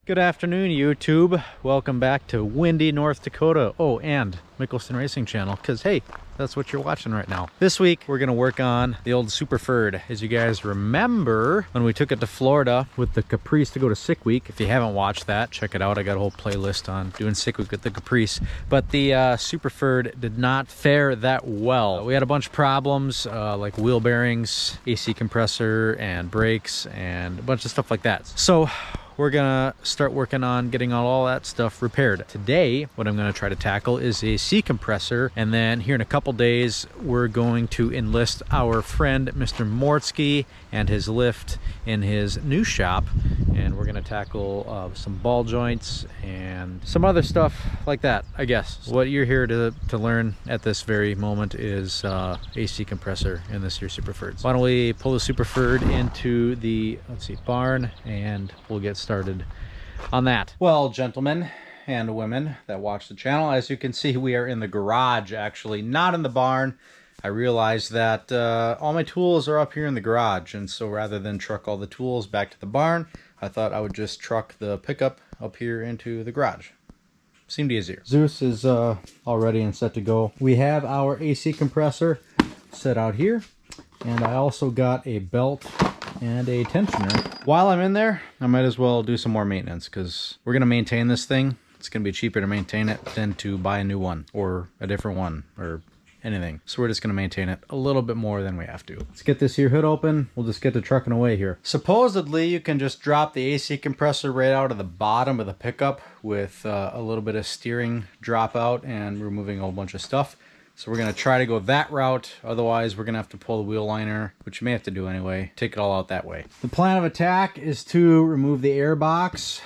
Good afternoon, YouTube. Welcome back to windy North Dakota. Oh, and Mickelson Racing Channel, because hey, that's what you're watching right now. This week, we're gonna work on the old Super Ford. As you guys remember, when we took it to Florida with the Caprice to go to Sick Week. If you haven't watched that, check it out. I got a whole playlist on doing Sick Week with the Caprice. But the Super Ford did not fare that well. We had a bunch of problems, like wheel bearings, AC compressor, and brakes, and a bunch of stuff like that. So we're gonna start working on getting all that stuff repaired. Today, what I'm gonna try to tackle is a AC compressor, and then here in a couple days, we're going to enlist our friend, Mr. Mortsky, and his lift in his new shop, and we're gonna tackle some ball joints and some other stuff like that, I guess. What you're here to learn at this very moment is AC compressor in this here Super Ford. Why don't we pull the Super Ford into the, let's see, barn, and we'll get started on that. Well, gentlemen and women that watch the channel, as you can see, we are in the garage, actually, not in the barn. I realized that all my tools are up here in the garage, and so rather than truck all the tools back to the barn, I thought I would just truck the pickup up here into the garage. Seemed easier. Zeus is all ready and set to go. We have our AC compressor set out here, and I also got a belt and a tensioner. While I'm in there, I might as well do some more maintenance, because we're going to maintain this thing. It's going to be cheaper to maintain it than to buy a new one or a different one or anything. So we're just going to maintain it a little bit more than we have to. Let's get this here hood open. We'll just get to trucking away here. Supposedly, you can just drop the AC compressor right out of the bottom of the pickup with a little bit of steering drop out and removing a whole bunch of stuff. So we're going to try to go that route. Otherwise, we're going to have to pull the wheel liner, which you may have to do anyway. Take it all out that way. The plan of attack is to remove the air box,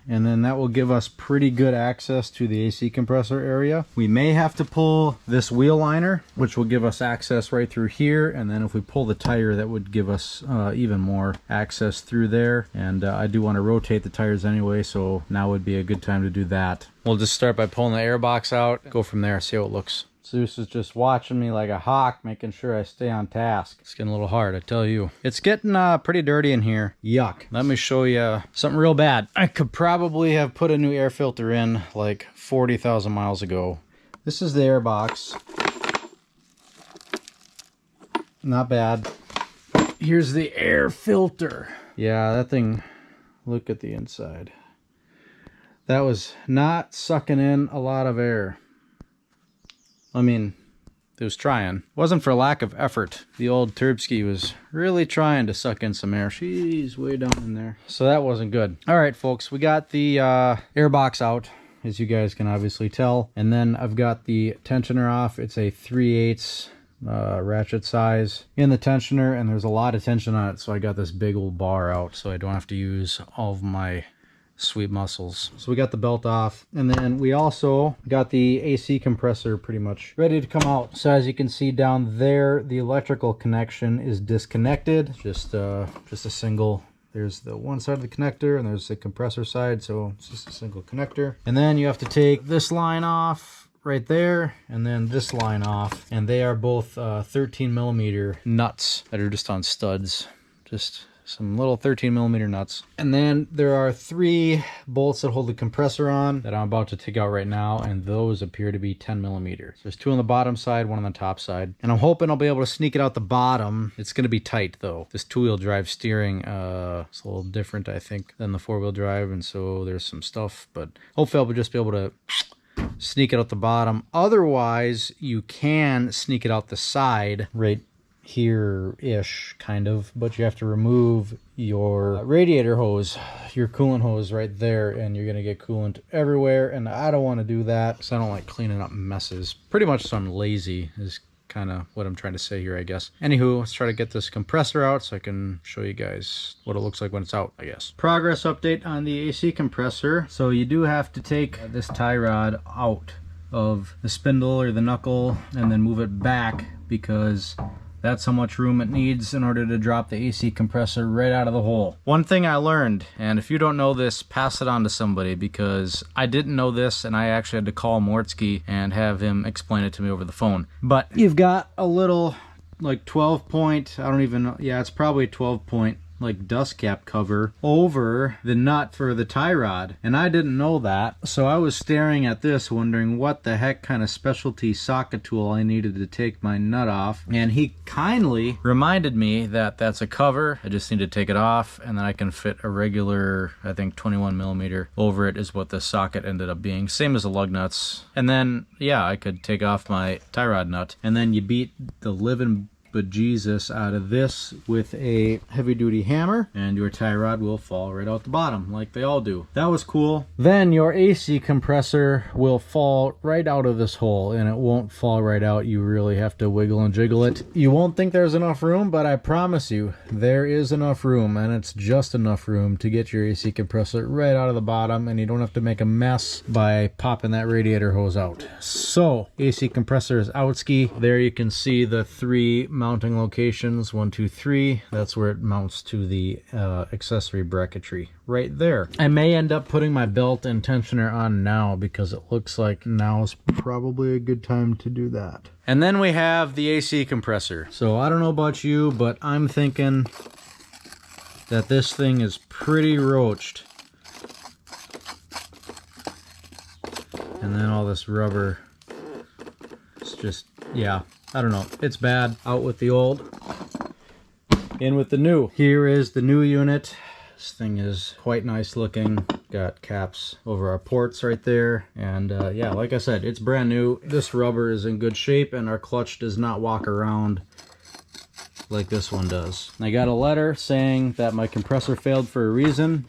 and then that will give us pretty good access to the AC compressor area. We may have to pull this wheel liner, which will give us access right through here. And then if we pull the tire, that would give us even more access through there. And I do want to rotate the tires anyway, so now would be a good time to do that. We'll just start by pulling the air box out, go from there, see how it looks. Zeus is just watching me like a hawk, making sure I stay on task. It's getting a little hard, I tell you. It's getting pretty dirty in here. Yuck. Let me show you something real bad. I could probably have put a new air filter in like 40,000 miles ago. This is the air box. Not bad. Here's the air filter. Yeah, that thing, look at the inside. That was not sucking in a lot of air. I mean, it was trying. It wasn't for lack of effort. The old Turbski was really trying to suck in some air. She's way down in there. So that wasn't good. All right, folks, we got the air box out, as you guys can obviously tell. And then I've got the tensioner off. It's a 3/8 ratchet size in the tensioner, and there's a lot of tension on it. So I got this big old bar out so I don't have to use all of my sweet muscles. So we got the belt off, and then we also got the AC compressor pretty much ready to come out. So as you can see down there, the electrical connection is disconnected. Just a single. There's the one side of the connector, and there's the compressor side, so it's just a single connector. And then you have to take this line off right there, and then this line off, and they are both 13 millimeter nuts that are just on studs. Just some little 13 millimeter nuts. And then there are 3 bolts that hold the compressor on that I'm about to take out right now, and those appear to be 10 millimeters. There's 2 on the bottom side, 1 on the top side, and I'm hoping I'll be able to sneak it out the bottom. It's going to be tight though. This 2-wheel drive steering is a little different, I think, than the 4-wheel drive, and so there's some stuff, but hopefully I'll just be able to sneak it out the bottom. Otherwise, you can sneak it out the side right here-ish, kind of, but you have to remove your radiator hose, your coolant hose right there, and you're gonna get coolant everywhere, and I don't want to do that because I don't like cleaning up messes. Pretty much so I'm lazy is kind of what I'm trying to say here, I guess. Anywho, let's try to get this compressor out so I can show you guys what it looks like when it's out, I guess. Progress update on the AC compressor. So you do have to take this tie rod out of the spindle or the knuckle and then move it back, because that's how much room it needs in order to drop the AC compressor right out of the hole. One thing I learned, and if you don't know this, pass it on to somebody, because I didn't know this and I actually had to call Mortsky and have him explain it to me over the phone. But you've got a little like 12 point, I don't even know, yeah, it's probably 12 point like dust cap cover over the nut for the tie rod, and I didn't know that. So I was staring at this wondering what the heck kind of specialty socket tool I needed to take my nut off, and he kindly reminded me that that's a cover. I just need to take it off, and then I can fit a regular, I think 21 millimeter over it is what the socket ended up being, same as the lug nuts. And then yeah, I could take off my tie rod nut, and then you beat the living bejesus out of this with a heavy duty hammer, and your tie rod will fall right out the bottom like they all do. That was cool. Then your AC compressor will fall right out of this hole, and it won't fall right out. You really have to wiggle and jiggle it. You won't think there's enough room, but I promise you there is enough room, and it's just enough room to get your AC compressor right out of the bottom, and you don't have to make a mess by popping that radiator hose out. So AC compressor is out ski. There you can see the 3 mounting locations, 1, 2, 3. That's where it mounts to the accessory bracketry right there. I may end up putting my belt and tensioner on now because it looks like now is probably a good time to do that. And then we have the AC compressor. So I don't know about you, but I'm thinking that this thing is pretty roached. And then all this rubber, it's just, yeah, I don't know. It's bad. Out with the old, in with the new. Here is the new unit. This thing is quite nice looking. Got caps over our ports right there. And yeah, like I said, it's brand new. This rubber is in good shape, and our clutch does not walk around like this one does. I got a letter saying that my compressor failed for a reason,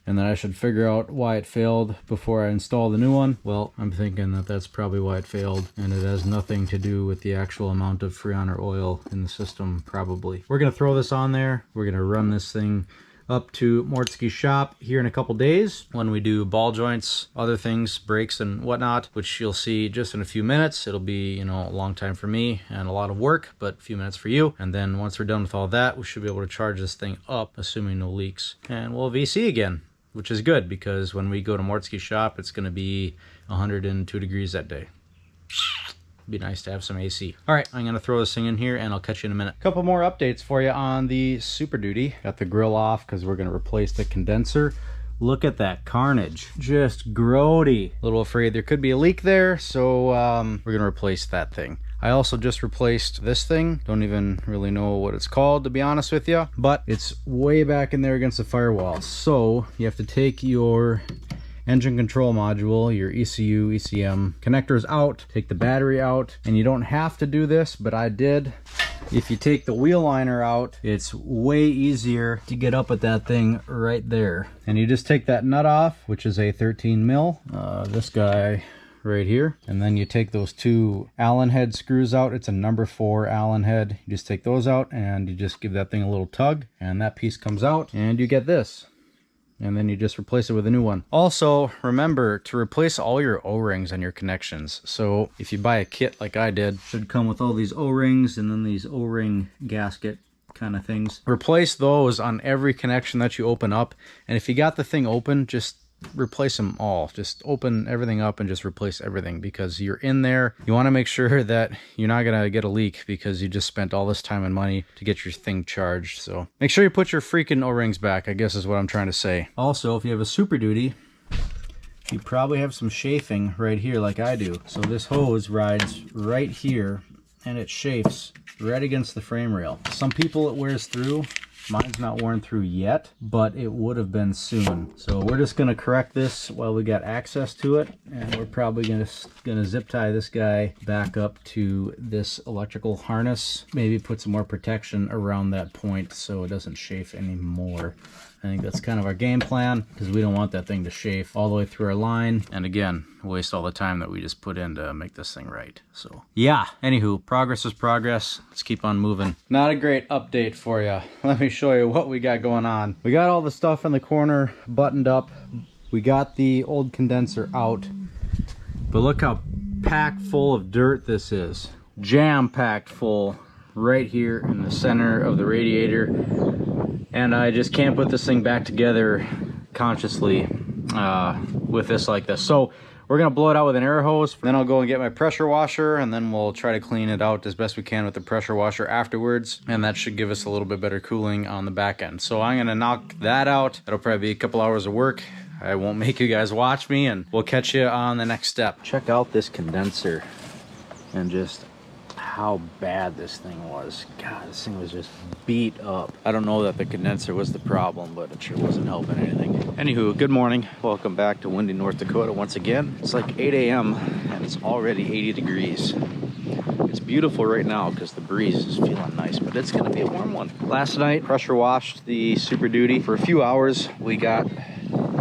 and that I should figure out why it failed before I install the new one. Well, I'm thinking that that's probably why it failed, and it has nothing to do with the actual amount of Freon or oil in the system, probably. We're gonna throw this on there. We're gonna run this thing up to Mortski's shop here in a couple days when we do ball joints, other things, brakes and whatnot, which you'll see just in a few minutes. It'll be, you know, a long time for me and a lot of work, but a few minutes for you. And then once we're done with all that, we should be able to charge this thing up, assuming no leaks. And we'll VC again, which is good because when we go to Mortski's shop, it's going to be 102 degrees that day. Be nice to have some AC. All right, I'm going to throw this thing in here and I'll catch you in a minute. Couple more updates for you on the Super Duty. Got the grill off because we're going to replace the condenser. Look at that carnage. Just grody. A little afraid there could be a leak there, so we're going to replace that thing. I also just replaced this thing. Don't even really know what it's called, to be honest with you, but it's way back in there against the firewall. So you have to take your engine control module, your ECU, ECM connectors out, take the battery out, and you don't have to do this, but I did. If you take the wheel liner out, it's way easier to get up at that thing right there. And you just take that nut off, which is a 13 mil. This guy right here, and then you take those 2 Allen head screws out. It's a number 4 Allen head. You just take those out and you just give that thing a little tug, and that piece comes out, and you get this. And then you just replace it with a new one. Also, remember to replace all your O-rings on your connections. So if you buy a kit like I did, it should come with all these O-rings and then these O-ring gasket kind of things. Replace those on every connection that you open up. And if you got the thing open, just replace them all. Just open everything up and just replace everything, because you're in there. You want to make sure that you're not going to get a leak because you just spent all this time and money to get your thing charged. So make sure you put your freaking O-rings back, I guess is what I'm trying to say. Also, if you have a Super Duty, you probably have some chafing right here like I do. So this hose rides right here and it chafes right against the frame rail. Some people it wears through. Mine's not worn through yet, but it would have been soon. So we're just gonna correct this while we got access to it, and we're probably gonna zip tie this guy back up to this electrical harness. Maybe put some more protection around that point so it doesn't chafe anymore. I think that's kind of our game plan, because we don't want that thing to chafe all the way through our line, and again, waste all the time that we just put in to make this thing right. So yeah, anywho, progress is progress. Let's keep on moving. Not a great update for you. Let me show you what we got going on. We got all the stuff in the corner buttoned up. We got the old condenser out, but look how packed full of dirt this is. Jam-packed full right here in the center of the radiator. And I just can't put this thing back together consciously with this like this. So We're gonna blow it out with an air hose. Then I'll go and get my pressure washer, and then we'll try to clean it out as best we can with the pressure washer afterwards. And that should give us a little bit better cooling on the back end. So I'm gonna knock that out. That'll probably be a couple hours of work. I won't make you guys watch me, and we'll catch you on the next step. Check out this condenser and just how bad this thing was. God, this thing was just beat up. I don't know that the condenser was the problem, but it sure wasn't helping anything. Anywho, good morning. Welcome back to windy North Dakota once again. It's like 8 a.m. and it's already 80 degrees. It's beautiful right now because the breeze is feeling nice, but it's gonna be a warm one. Last night, pressure washed the Super Duty for a few hours. We got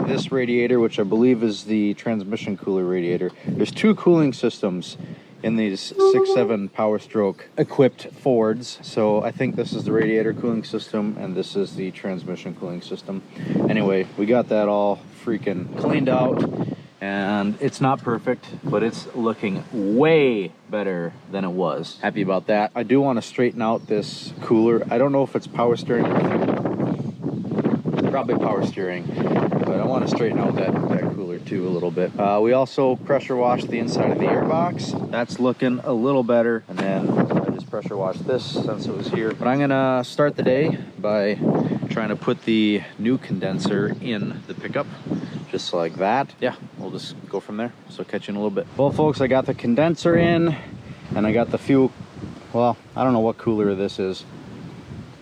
this radiator, which I believe is the transmission cooler radiator. There's two cooling systems in these 6.7 Power Stroke equipped Fords. So I think this is the radiator cooling system and this is the transmission cooling system. Anyway, we got that all freaking cleaned out, and it's not perfect, but it's looking way better than it was. Happy about that. I do want to straighten out this cooler. I don't know if it's power steering. Probably power steering, but I want to straighten out that cooler too a little bit. We also pressure washed the inside of the air box. That's looking a little better. And then I just pressure washed this since it was here. But I'm gonna start the day by trying to put the new condenser in the pickup, just like that. Yeah, we'll just go from there. So catch you in a little bit. Well, folks, I got the condenser in, and I got the fuel. Well, I don't know what cooler this is,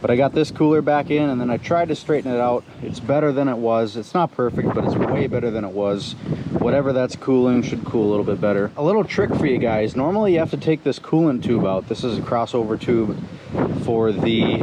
but I got this cooler back in, and then I tried to straighten it out. It's better than it was. It's not perfect, but it's way better than it was. Whatever that's cooling should cool a little bit better. A little trick for you guys. Normally you have to take this coolant tube out. This is a crossover tube for the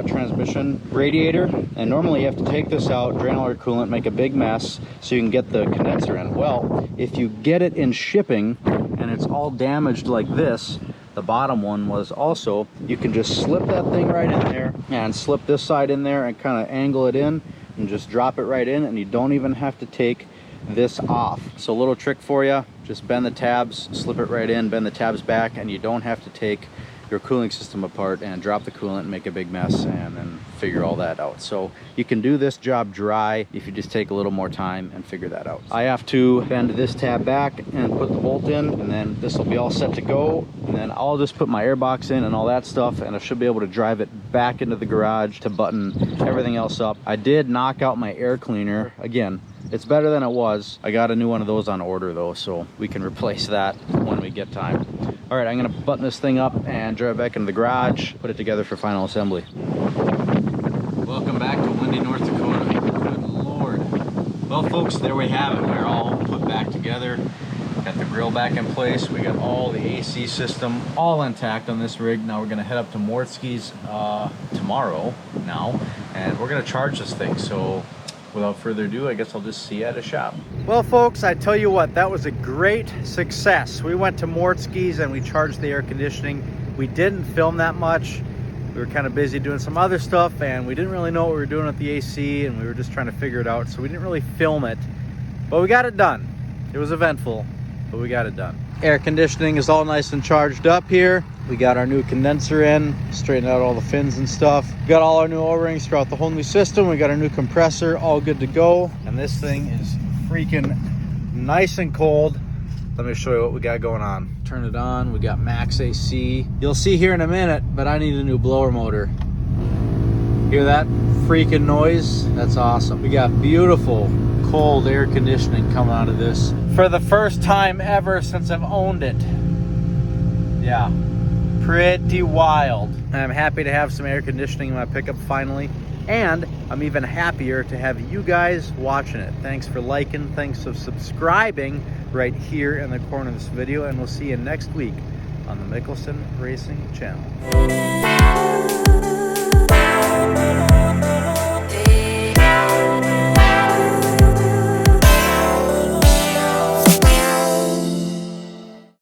transmission radiator. And normally you have to take this out, drain all your coolant, make a big mess so you can get the condenser in. Well, if you get it in shipping and it's all damaged like this, the bottom one was also, you can just slip that thing right in there and slip this side in there and kind of angle it in and just drop it right in, and you don't even have to take this off. So a little trick for you, just bend the tabs, slip it right in, bend the tabs back, and you don't have to take your cooling system apart and drop the coolant and make a big mess and then figure all that out. So you can do this job dry if you just take a little more time and figure that out. I have to bend this tab back and put the bolt in, and then this will be all set to go. And then I'll just put my air box in and all that stuff, and I should be able to drive it back into the garage to button everything else up. I did knock out my air cleaner. Again, it's better than it was. I got a new one of those on order though, so we can replace that when we get time. All right, I'm gonna button this thing up and drive it back into the garage, put it together for final assembly. Welcome back to windy North Dakota. Good Lord. Well, folks, there we have it. We're all put back together. Got the grill back in place. We got all the AC system all intact on this rig. Now we're gonna head up to Mortzke's tomorrow now, and we're gonna charge this thing. So without further ado, I guess I'll just see you at a shop. Well, folks, I tell you what, that was a great success. We went to Mortzke's and we charged the air conditioning. We didn't film that much. We were kind of busy doing some other stuff, and we didn't really know what we were doing with the AC, and we were just trying to figure it out. So we didn't really film it, but we got it done. It was eventful, but we got it done. Air conditioning is all nice and charged up here. We got our new condenser in, straightened out all the fins and stuff. We got all our new O-rings throughout the whole new system. We got our new compressor, all good to go. And this thing is freaking nice and cold. Let me show you what we got going on. Turn it on, we got max AC. You'll see here in a minute, but I need a new blower motor. Hear that freaking noise? That's awesome. We got beautiful cold air conditioning coming out of this for the first time ever since I've owned it. Yeah, pretty wild. I'm happy to have some air conditioning in my pickup finally, and I'm even happier to have you guys watching it. Thanks for liking, thanks for subscribing right here in the corner of this video, and we'll see you next week on the Mickelson Racing Channel.